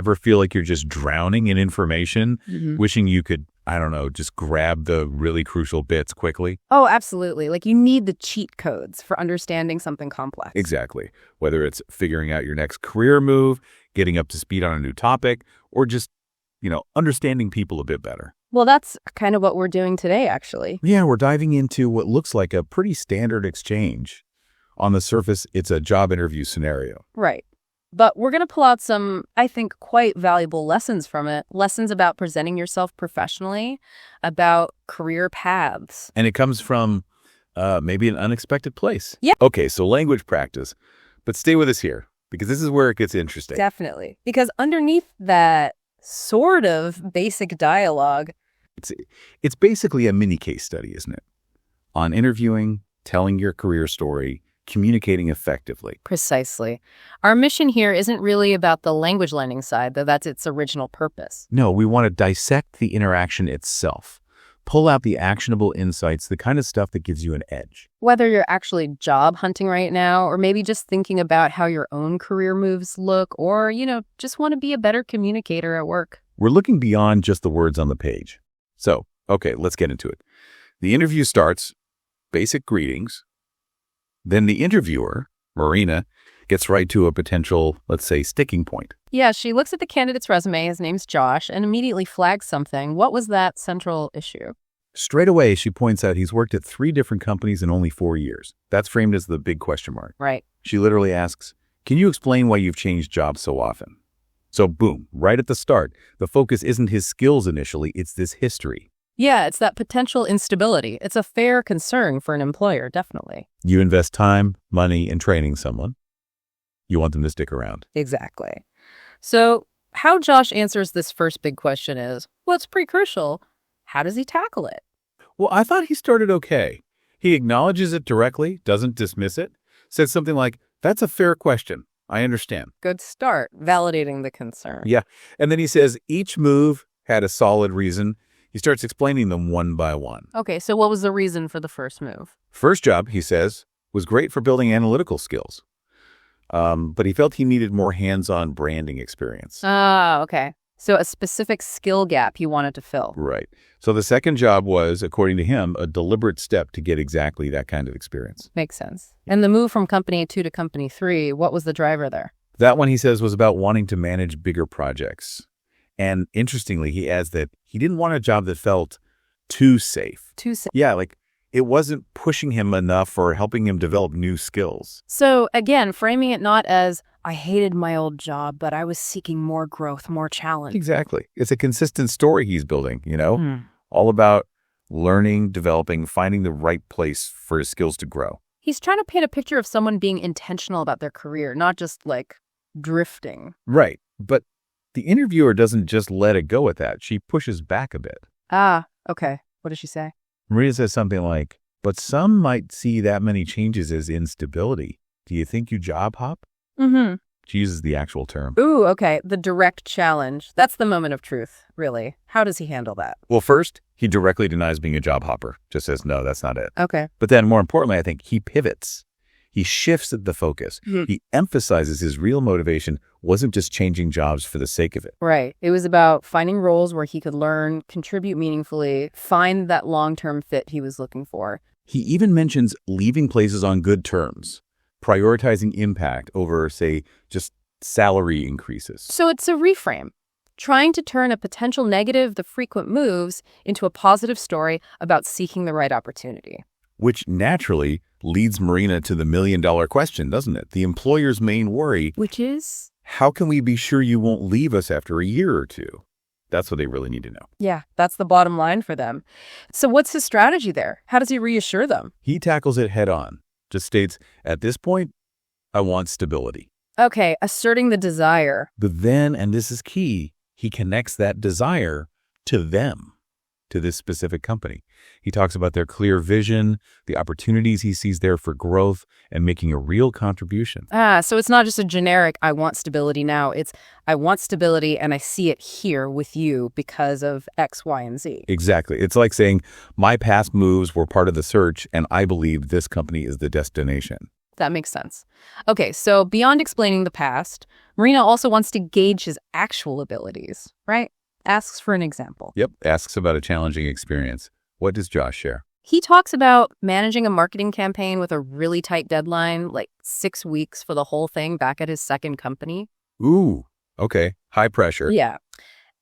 Ever feel like you're just drowning in information, Mm-hmm. wishing you could, I don't know, just grab the really crucial bits quickly? Oh, absolutely. Like you need the cheat codes for understanding something complex. Exactly. Whether it's figuring out your next career move, getting up to speed on a new topic, or just, understanding people a bit better. Well, that's kind of what we're doing today, actually. Yeah, we're diving into what looks like a pretty standard exchange. On the surface, it's a job interview scenario. Right. But we're going to pull out some, I think, quite valuable lessons from it. Lessons about presenting yourself professionally, about career paths. And it comes from maybe an unexpected place. Yeah. Okay, so language practice. But stay with us here, because this is where it gets interesting. Definitely. Because underneath that sort of basic dialogue, It's basically a mini case study, isn't it? On interviewing, telling your career story, communicating effectively. precisely. Our mission here isn't really about the language learning side, though that's its original purpose. No, we want to dissect the interaction itself. Pull out the actionable insights, the kind of stuff that gives you an edge. Whether you're actually job hunting right now, or maybe just thinking about how your own career moves look, or, just want to be a better communicator at work. We're looking beyond just the words on the page. So, okay, let's get into it. The interview starts, basic greetings. Then the interviewer, Marina, gets right to a potential, let's say, sticking point. Yeah, she looks at the candidate's resume, his name's Josh, and immediately flags something. What was that central issue? Straight away, she points out he's worked at 3 different companies in only 4 years. That's framed as the big question mark. Right. She literally asks, can you explain why you've changed jobs so often? So boom, right at the start, the focus isn't his skills initially, it's this history. Yeah, it's that potential instability. It's a fair concern for an employer, definitely. You invest time, money, in training someone. You want them to stick around. Exactly. So how Josh answers this first big question is, well, it's pretty crucial. How does he tackle it? Well, I thought he started okay. He acknowledges it directly, doesn't dismiss it, says something like, that's a fair question. I understand. Good start, validating the concern. Yeah. And then he says each move had a solid reason. He starts explaining them one by one. Okay, so what was the reason for the first move? First job, he says, was great for building analytical skills. But he felt he needed more hands-on branding experience. Ah, okay. So a specific skill gap he wanted to fill. Right. So the second job was, according to him, a deliberate step to get exactly that kind of experience. Makes sense. And the move from company 2 to company 3, what was the driver there? That one, he says, was about wanting to manage bigger projects. And interestingly, he adds that he didn't want a job that felt too safe. Yeah, like it wasn't pushing him enough or helping him develop new skills. So again, framing it not as, I hated my old job, but I was seeking more growth, more challenge. Exactly. It's a consistent story he's building, all about learning, developing, finding the right place for his skills to grow. He's trying to paint a picture of someone being intentional about their career, not just like drifting. Right. But the interviewer doesn't just let it go at that. She pushes back a bit. Ah, okay. What does she say? Maria says something like, but some might see that many changes as instability. Do you think you job hop? Mm-hmm. She uses the actual term. Ooh, okay. The direct challenge. That's the moment of truth, really. How does he handle that? Well, first, he directly denies being a job hopper. Just says, no, that's not it. Okay. But then, more importantly, I think he pivots. He shifts the focus. Mhm. He emphasizes his real motivation wasn't just changing jobs for the sake of it. Right. It was about finding roles where he could learn, contribute meaningfully, find that long-term fit he was looking for. He even mentions leaving places on good terms, prioritizing impact over, say, just salary increases. So it's a reframe, trying to turn a potential negative, the frequent moves, into a positive story about seeking the right opportunity. Which naturally leads Marina to the million-dollar question, doesn't it? The employer's main worry, Which is? how can we be sure you won't leave us after a year or two? That's what they really need to know. Yeah, that's the bottom line for them. So what's his strategy there? How does he reassure them? He tackles it head on, just states, at this point, I want stability. Okay, asserting the desire. But then, and this is key, he connects that desire to them, to this specific company. He talks about their clear vision, the opportunities he sees there for growth, and making a real contribution. So it's not just a generic, I want stability now. It's, I want stability and I see it here with you because of X, Y, and Z. Exactly. It's like saying, my past moves were part of the search, and I believe this company is the destination. That makes sense. Okay, so beyond explaining the past, Marina also wants to gauge his actual abilities, right? Asks for an example. Yep, asks about a challenging experience. What does Josh share? He talks about managing a marketing campaign with a really tight deadline, like 6 weeks for the whole thing back at his second company. Ooh, okay. High pressure. Yeah.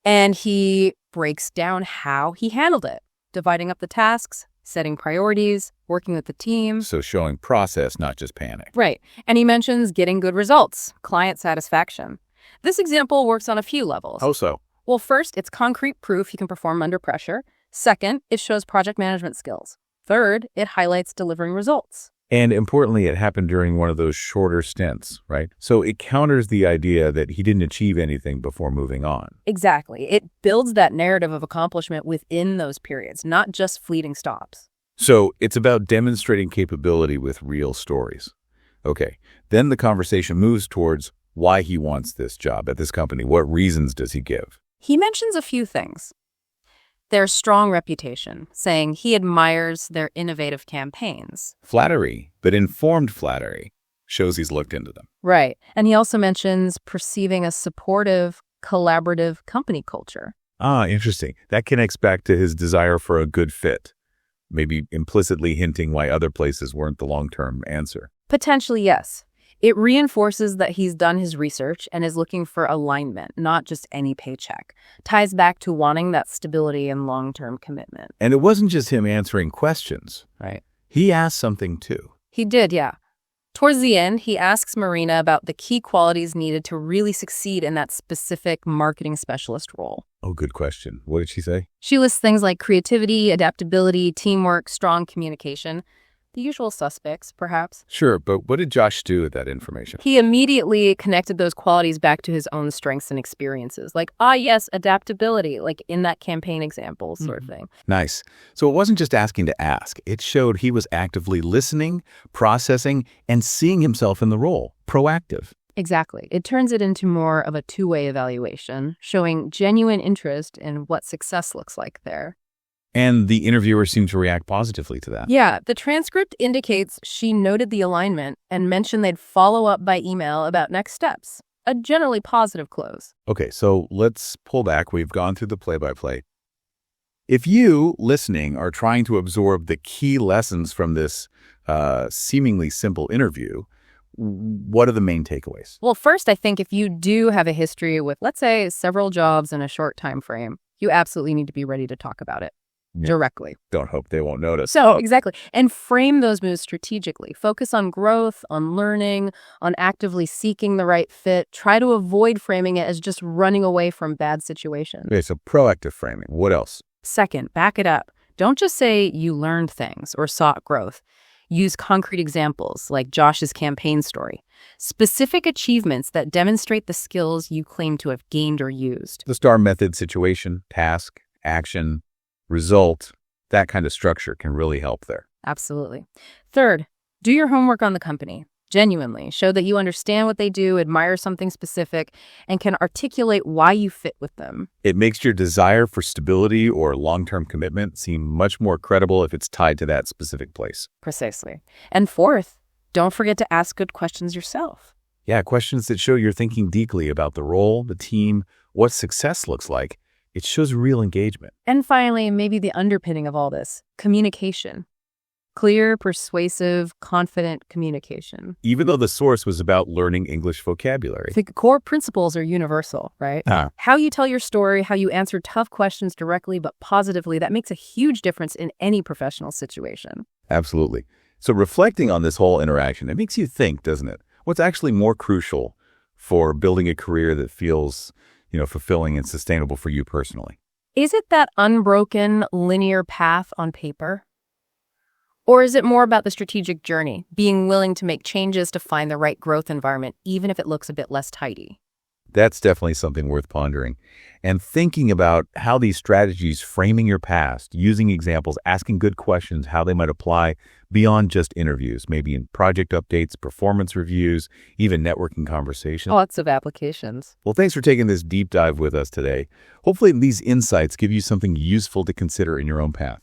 And he breaks down how he handled it, dividing up the tasks, setting priorities, working with the team. So showing process, not just panic. Right. And he mentions getting good results, client satisfaction. This example works on a few levels. How so? Well, first, it's concrete proof he can perform under pressure. Second, it shows project management skills. Third, it highlights delivering results. And importantly, it happened during one of those shorter stints, right? So it counters the idea that he didn't achieve anything before moving on. Exactly. It builds that narrative of accomplishment within those periods, not just fleeting stops. So it's about demonstrating capability with real stories. Okay, then the conversation moves towards why he wants this job at this company. What reasons does he give? He mentions a few things. Their strong reputation, saying he admires their innovative campaigns. Flattery, but informed flattery, shows he's looked into them. Right. And he also mentions perceiving a supportive, collaborative company culture. Ah, interesting. That connects back to his desire for a good fit, maybe implicitly hinting why other places weren't the long-term answer. Potentially, yes. It reinforces that he's done his research and is looking for alignment, not just any paycheck. Ties back to wanting that stability and long-term commitment. And it wasn't just him answering questions. Right. He asked something too. He did, yeah. Towards the end, he asks Marina about the key qualities needed to really succeed in that specific marketing specialist role. Oh, good question. What did she say? She lists things like creativity, adaptability, teamwork, strong communication. The usual suspects, perhaps. Sure, but what did Josh do with that information? He immediately connected those qualities back to his own strengths and experiences. Like, yes, adaptability, like in that campaign example sort of thing. Nice. So it wasn't just asking to ask. It showed he was actively listening, processing, and seeing himself in the role. Proactive. Exactly. It turns it into more of a two-way evaluation, showing genuine interest in what success looks like there. And the interviewer seemed to react positively to that. Yeah, the transcript indicates she noted the alignment and mentioned they'd follow up by email about next steps. A generally positive close. Okay, so let's pull back. We've gone through the play-by-play. If you, listening, are trying to absorb the key lessons from this seemingly simple interview, what are the main takeaways? Well, first, I think if you do have a history with, let's say, several jobs in a short time frame, you absolutely need to be ready to talk about it. Directly. Don't hope they won't notice. So, exactly. And frame those moves strategically. Focus on growth, on learning, on actively seeking the right fit. Try to avoid framing it as just running away from bad situations. Okay, so proactive framing. What else? Second, back it up. Don't just say you learned things or sought growth. Use concrete examples like Josh's campaign story. Specific achievements that demonstrate the skills you claim to have gained or used. The STAR method: situation, task, action, result. That kind of structure can really help there. Absolutely. Third, do your homework on the company. Genuinely. Show that you understand what they do, admire something specific, and can articulate why you fit with them. It makes your desire for stability or long-term commitment seem much more credible if it's tied to that specific place. Precisely. And fourth, don't forget to ask good questions yourself. Yeah, questions that show you're thinking deeply about the role, the team, what success looks like. It shows real engagement. And finally, maybe the underpinning of all this, communication. Clear, persuasive, confident communication. Even though the source was about learning English vocabulary. The core principles are universal, right? How you tell your story, how you answer tough questions directly but positively, that makes a huge difference in any professional situation. Absolutely. So reflecting on this whole interaction, it makes you think, doesn't it? What's actually more crucial for building a career that feels, fulfilling and sustainable for you personally? Is it that unbroken, linear path on paper? Or is it more about the strategic journey, being willing to make changes to find the right growth environment, even if it looks a bit less tidy? That's definitely something worth pondering. And thinking about how these strategies, framing your past, using examples, asking good questions, how they might apply beyond just interviews, maybe in project updates, performance reviews, even networking conversations. Lots of applications. Well, thanks for taking this deep dive with us today. Hopefully these insights give you something useful to consider in your own path.